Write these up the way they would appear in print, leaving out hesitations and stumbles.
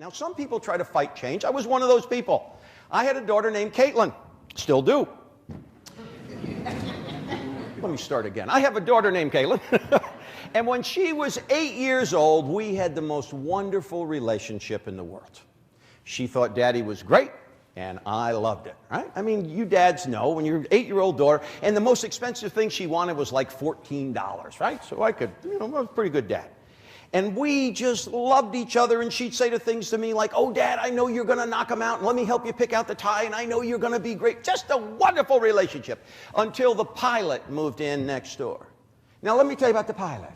Now, some people try to fight change. I was one of those people. I had a daughter named Caitlin. Still do. Let me start again. I have a daughter named Caitlin. And when she was 8 years old, we had the most wonderful relationship in the world. She thought Daddy was great, and I loved it, right? I mean, you dads know when you're an 8-year-old daughter, and the most expensive thing she wanted was like $14, right? So I could, I was a pretty good dad. And we just loved each other, and she'd say to things to me like, oh, Dad, I know you're going to knock him out, and let me help you pick out the tie, and I know you're going to be great. Just a wonderful relationship until the pilot moved in next door. Now, let me tell you about the pilot.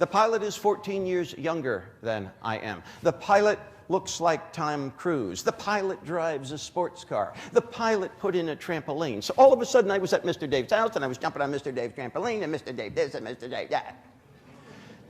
The pilot is 14 years younger than I am. The pilot looks like Tom Cruise. The pilot drives a sports car. The pilot put in a trampoline. So all of a sudden, I was at Mr. Dave's house, and I was jumping on Mr. Dave's trampoline, and Mr. Dave this, and Mr. Dave that.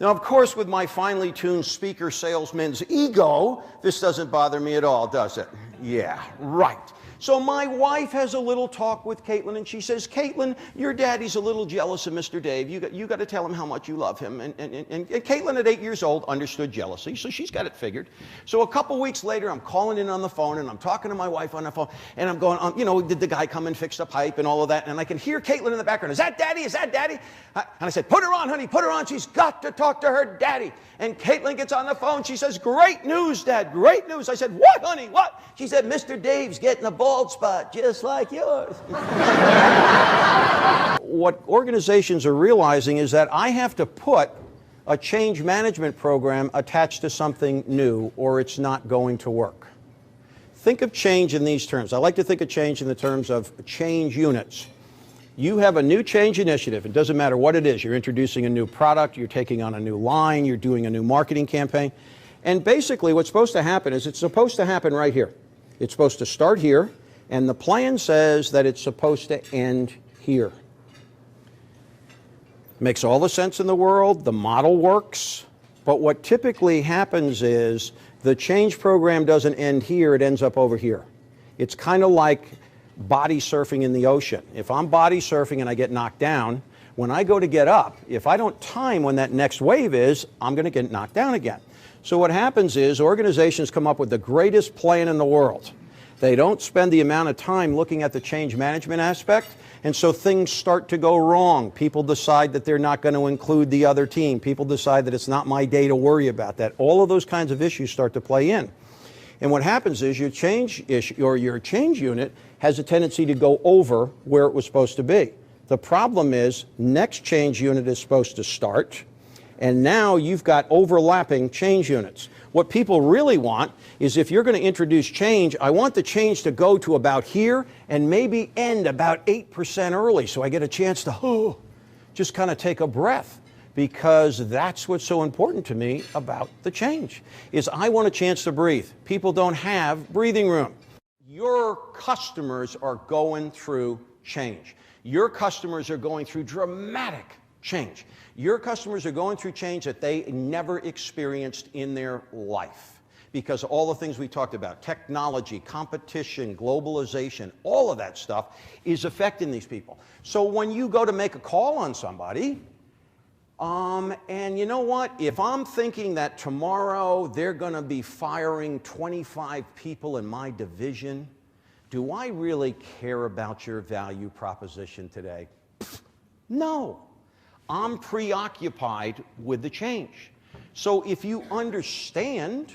Now, of course, with my finely tuned speaker salesman's ego, this doesn't bother me at all, does it? Yeah, right. So my wife has a little talk with Caitlin, and she says, Caitlin, your daddy's a little jealous of Mr. Dave. You got to tell him how much you love him. And Caitlin, at 8 years old, understood jealousy, so she's got it figured. So a couple weeks later, I'm calling in on the phone, and I'm talking to my wife on the phone, and I'm going, did the guy come and fix the pipe and all of that? And I can hear Caitlin in the background. Is that Daddy? Is that Daddy? And I said, put her on, honey, put her on. She's got to talk to her daddy. And Caitlin gets on the phone. She says, great news, Dad, great news. I said, what, honey, what? She said, Mr. Dave's getting a bald spot just like yours. What organizations are realizing is that I have to put a change management program attached to something new, or it's not going to work. Think of change in these terms. I like to think of change in the terms of change units. You have a new change initiative. It doesn't matter what it is. You're introducing a new product, you're taking on a new line, you're doing a new marketing campaign. And basically what's supposed to happen is it's supposed to happen right here. It's supposed to start here, and the plan says that it's supposed to end here. Makes all the sense in the world. The model works. But what typically happens is the change program doesn't end here. It ends up over here. It's kind of like body surfing in the ocean. If I'm body surfing and I get knocked down, when I go to get up, if I don't time when that next wave is, I'm going to get knocked down again. So what happens is organizations come up with the greatest plan in the world. They don't spend the amount of time looking at the change management aspect, and so things start to go wrong. People decide that they're not going to include the other team. People decide that it's not my day to worry about that. All of those kinds of issues start to play in. And what happens is your change issue or your change unit has a tendency to go over where it was supposed to be. The problem is next change unit is supposed to start, and now you've got overlapping change units. What people really want is if you're going to introduce change, I want the change to go to about here and maybe end about 8% early so I get a chance to just kind of take a breath, because that's what's so important to me about the change, is I want a chance to breathe. People don't have breathing room. Your customers are going through change. Your customers are going through dramatic change. Your customers are going through change that they never experienced in their life, because all the things we talked about, technology, competition, globalization, all of that stuff is affecting these people. So when you go to make a call on somebody, and you know what? If I'm thinking that tomorrow they're going to be firing 25 people in my division, do I really care about your value proposition today? No. I'm preoccupied with the change. So if you understand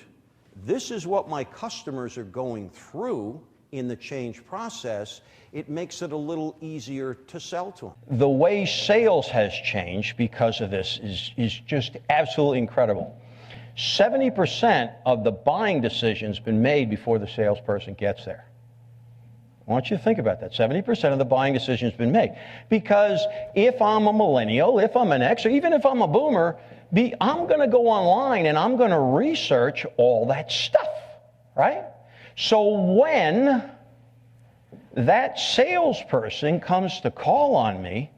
this is what my customers are going through in the change process, it makes it a little easier to sell to them. The way sales has changed because of this is just absolutely incredible. 70% of the buying decision's been made before the salesperson gets there. I want you to think about that. 70% of the buying decision has been made. Because if I'm a millennial, if I'm an X, or even if I'm a boomer, I'm going to go online and I'm going to research all that stuff, right? So when that salesperson comes to call on me,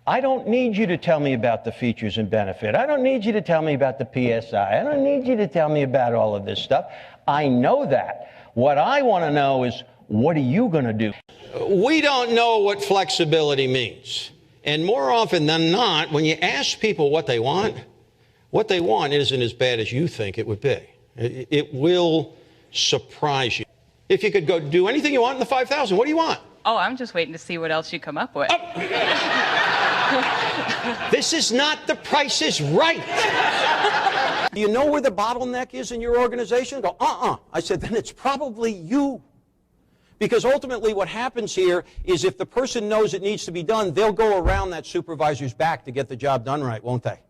I don't need you to tell me about the features and benefit. I don't need you to tell me about the PSI. I don't need you to tell me about all of this stuff. I know that. What I want to know is, what are you going to do? We don't know what flexibility means. And more often than not, when you ask people what they want isn't as bad as you think it would be. It will surprise you. If you could go do anything you want in the 5,000, what do you want? Oh, I'm just waiting to see what else you come up with. Oh. This is not The Price is Right. Do you know where the bottleneck is in your organization? Go, I said, then it's probably you. Because ultimately what happens here is if the person knows it needs to be done, they'll go around that supervisor's back to get the job done right, won't they?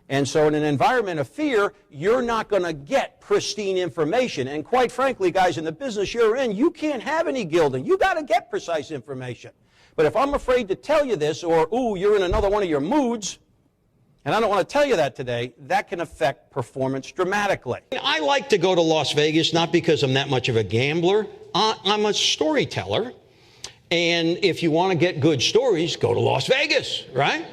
And so in an environment of fear, you're not going to get pristine information. And quite frankly, guys, in the business you're in, you can't have any gilding. You got to get precise information. But if I'm afraid to tell you this, or, ooh, you're in another one of your moods, and I don't want to tell you that today, that can affect performance dramatically. I like to go to Las Vegas, not because I'm that much of a gambler. I'm a storyteller. And if you want to get good stories, go to Las Vegas, right?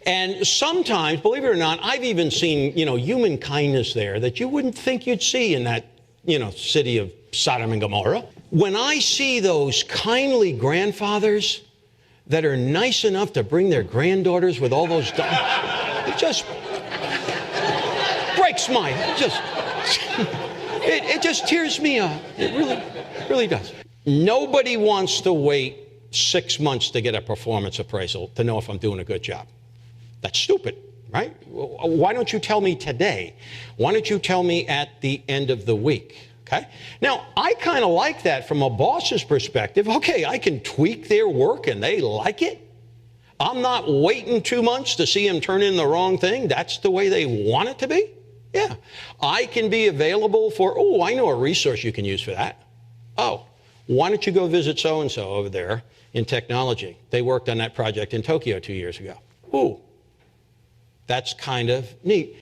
And sometimes, believe it or not, I've even seen, human kindness there that you wouldn't think you'd see in that, city of Sodom and Gomorrah. When I see those kindly grandfathers that are nice enough to bring their granddaughters with all those dogs, it just breaks my, it just tears me up. It really does. Nobody wants to wait 6 months to get a performance appraisal to know if I'm doing a good job. That's stupid, right? Why don't you tell me today? Why don't you tell me at the end of the week? Okay? Now, I kind of like that from a boss's perspective. Okay, I can tweak their work and they like it. I'm not waiting 2 months to see them turn in the wrong thing. That's the way they want it to be. Yeah. I can be available for, I know a resource you can use for that. Oh, why don't you go visit so-and-so over there in technology? They worked on that project in Tokyo 2 years ago. Ooh. That's kind of neat.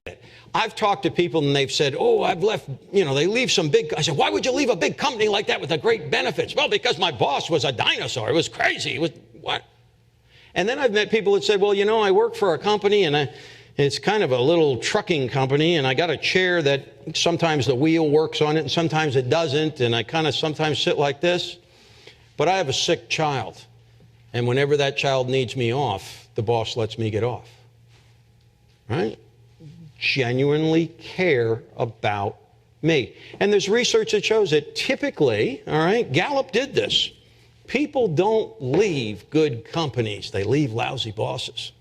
I've talked to people and they've said, I've left, they leave some big, I said, why would you leave a big company like that with the great benefits? Well, because my boss was a dinosaur. It was crazy. It was what? And then I've met people that said, well, I work for a company and it's kind of a little trucking company and I got a chair that sometimes the wheel works on it and sometimes it doesn't. And I kind of sometimes sit like this, but I have a sick child. And whenever that child needs me off, the boss lets me get off. Right? Genuinely care about me. And there's research that shows that typically, all right, Gallup did this. People don't leave good companies. They leave lousy bosses.